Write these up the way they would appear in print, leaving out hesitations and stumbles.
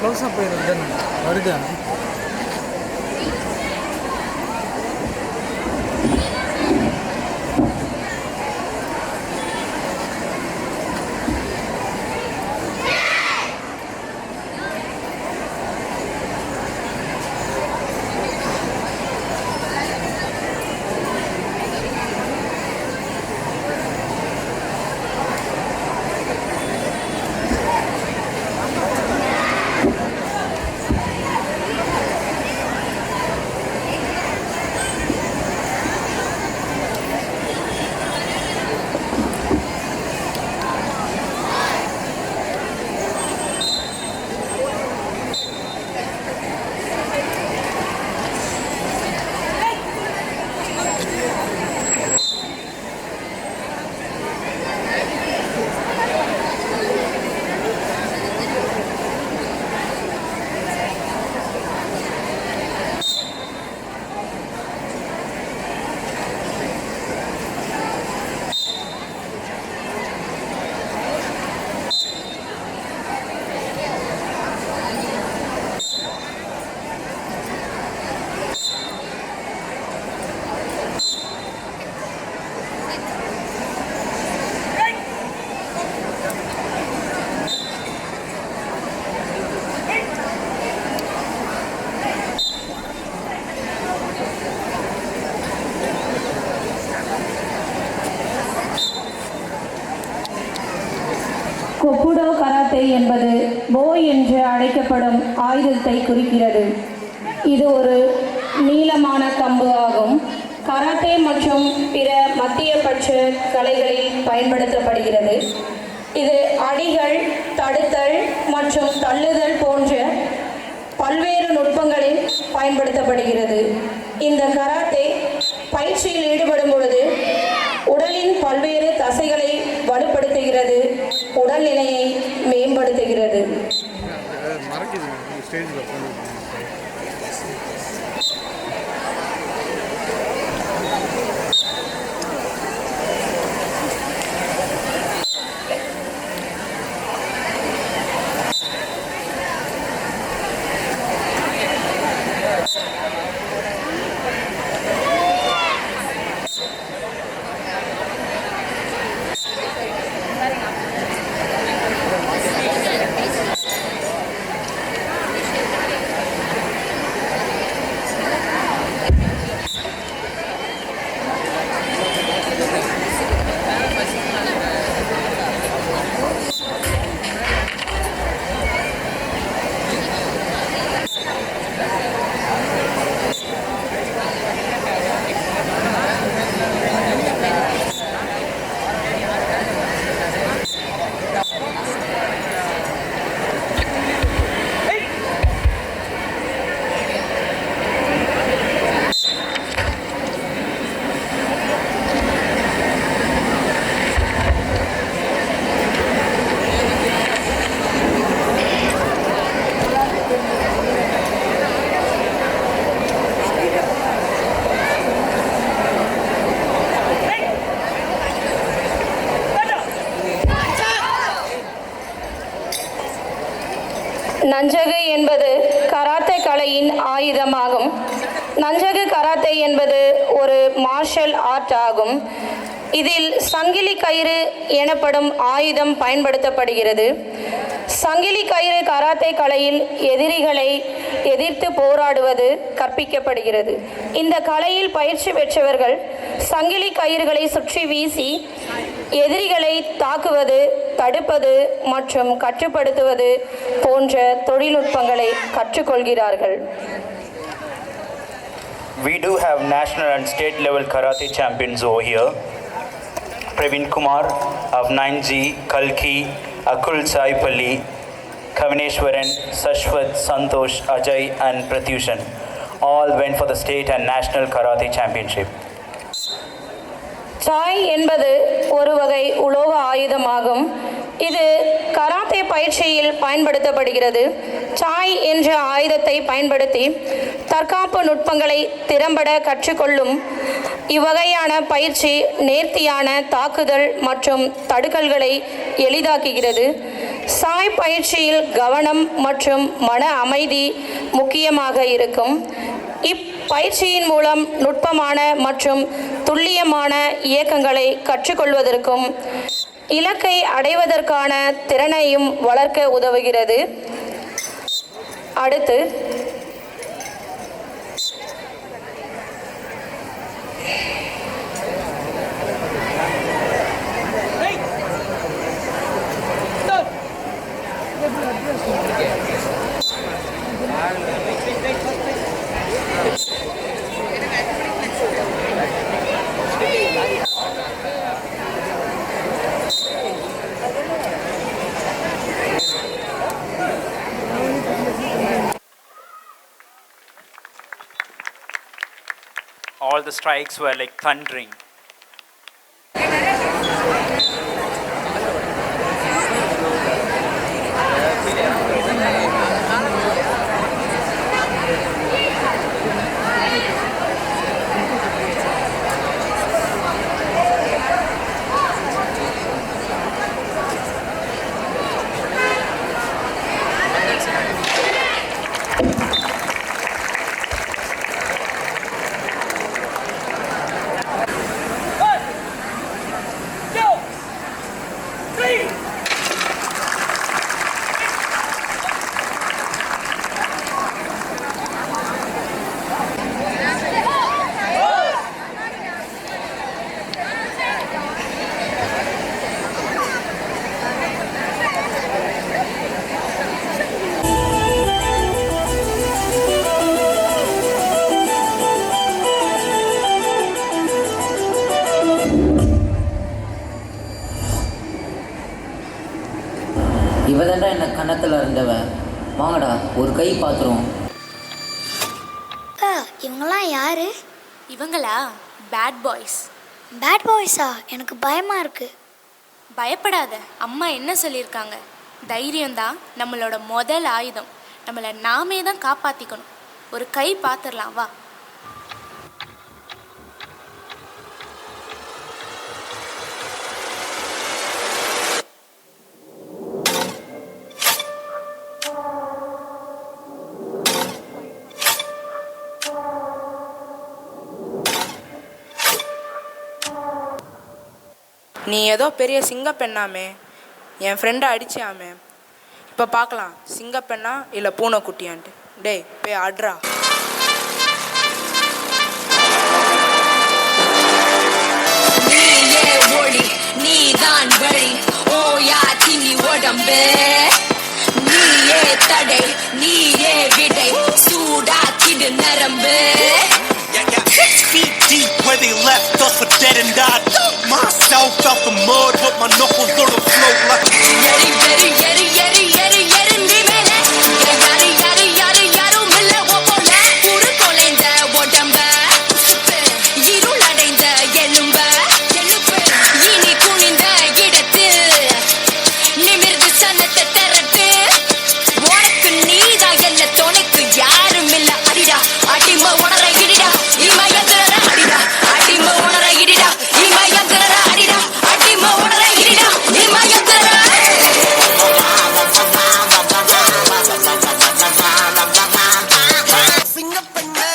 க்ளோஸாக போயிடுது வருதா? கொப்புடோ கராத்தே என்பது போ என்று அழைக்கப்படும் ஆயுதத்தை குறிக்கிறது. இது ஒரு நீளமான கம்பு ஆகும். கராத்தே மற்றும் பிற மத்தியபட்ச கலைகளில் பயன்படுத்தப்படுகிறது. இது அடிகள், தடுத்தல் மற்றும் தள்ளுதல் போன்ற பல்வேறு நுட்பங்களில் பயன்படுத்தப்படுகிறது. இந்த கராத்தே பயிற்சியில் ஈடுபடும் பொழுது உடலின் பல்வேறு தசைகளை வலுப்படுத்துகிறது, உடல்நிலையை மேம்படுத்துகிறது. நஞ்சகு என்பது கராத்தே கலையின் ஆயுதமாகும். நஞ்சகு கராத்தே என்பது ஒரு மார்ஷல் ஆர்ட் ஆகும். இதில் சங்கிலி கயிறு எனப்படும் ஆயுதம் பயன்படுத்தப்படுகிறது. சங்கிலி கயிறு கராத்தே கலையில் எதிரிகளை எதிர்த்து போராடுவது கற்பிக்கப்படுகிறது. இந்த கலையில் பயிற்சி பெற்றவர்கள் சங்கிலி கயிறுகளை சுற்றி வீசி எதிரிகளை தாக்குவது, தடுப்பது மற்றும் கட்டுப்படுத்துவது போன்ற தொழில்நுட்பங்களை கற்றுக்கொள்கிறார்கள். We do have national and state level karate champions over here. Praveen Kumar of 9G, Kalki, Akul Saipalli, Kavineshwaran, Sashwat, Santosh, Ajay and Pratyushan all went for the state and national karate championship. Sai என்பது ஒரு வகை உலோக ஆயுதமாகும். இது karate பயிற்சியில் பயன்படுத்தப்படுகிறது. சாய் என்ற ஆயுதத்தை பயன்படுத்தி தற்காப்பு நுட்பங்களை திறம்பட கற்றுக்கொள்ளும் இவ்வகையான பயிற்சி நேர்த்தியான தாக்குதல் மற்றும் தடுக்கல்களை எளிதாக்குகிறது. சாய் பயிற்சியில் கவனம் மற்றும் மன அமைதி முக்கியமாக இருக்கும். இப்பயிற்சியின் மூலம் நுட்பமான மற்றும் துல்லியமான இயக்கங்களை கற்றுக்கொள்வதற்கும் இலக்கை அடைவதற்கான திறனையும் வளர்க்க உதவுகிறது. அடுத்து all the strikes were like thundering. இவதாண்டா என்ன கணத்தில் இருந்தவ. வாங்கடா ஒரு கை பாத்துரும். இவங்கெல்லாம் யாரு? இவங்களா பேட் பாய்ஸ். பேட் பாய்ஸா? எனக்கு பயமா இருக்கு. பயப்படாத, அம்மா என்ன சொல்லியிருக்காங்க, தைரியம்தான் நம்மளோட முதல் ஆயுதம். நம்மளை நாமே தான் காப்பாற்றிக்கணும். ஒரு கை பார்த்துடலாம் வா. நீ ஏதோ பெரிய சிங்கப்பெண்ணாமே, என் ஃப்ரெண்டை அடிச்சாமே. இப்போ பார்க்கலாம் சிங்கப்பெண்ணா இல்லை பூனைக்குட்டியான்ட்டு. டேய் போய் ஆட்ரா. நீயே ஒளி நீதான் வழி ஓயாச்சி நீ உடம்பு, நீயே தடை நீயே விடை சூடாக்கிடு நரம்பு. 6 feet deep where they left us for dead and died. Myself out the mud with my knuckles on the floor like Yeri yeri yeri yeri yeri yeri ni mele yari yari yari yaru mille opola puru kolenda odamba irul அடைந்த எலும்ப எலும்பு இனி குனிந்த இடத்தில் நிமிர்ந்து சனத்தை திரட்டு. உனக்கு நீதான் என்ன துணைக்கு யாரும் இல்ல. அடிடா அடிமை உணர இடிடா இமயந்திர அடிடா அடிமை உணர இடிடா இமயந்திர அடிடா அடிமை உணர இடிடா இமயந்திர. சிங்கப்பெண்ணே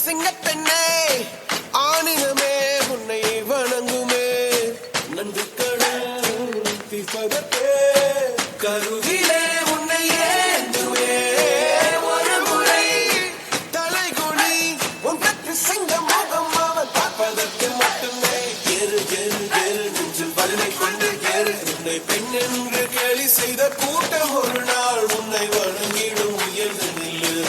சிங்கப்பெண்ணே ஆணினமே உன்னை வணங்குமே நன்றி கடல் திசகத்தே கருவிலே உன்னை ஏந்துவே ஒரு முறை தலைகுனி உன் கற்று சிங்க முகம் அவன் பார்ப்பதற்கு மட்டுமே. ஏறு ஏறு ஏறு நெஞ்சில் வலிமை கொண்டு ஏறு உன்னை பெண் என்று கேலி செய்த கூட்டம் ஒரு நாள் உன்னை வணங்கிடும் உயர்ந்து நில்லு.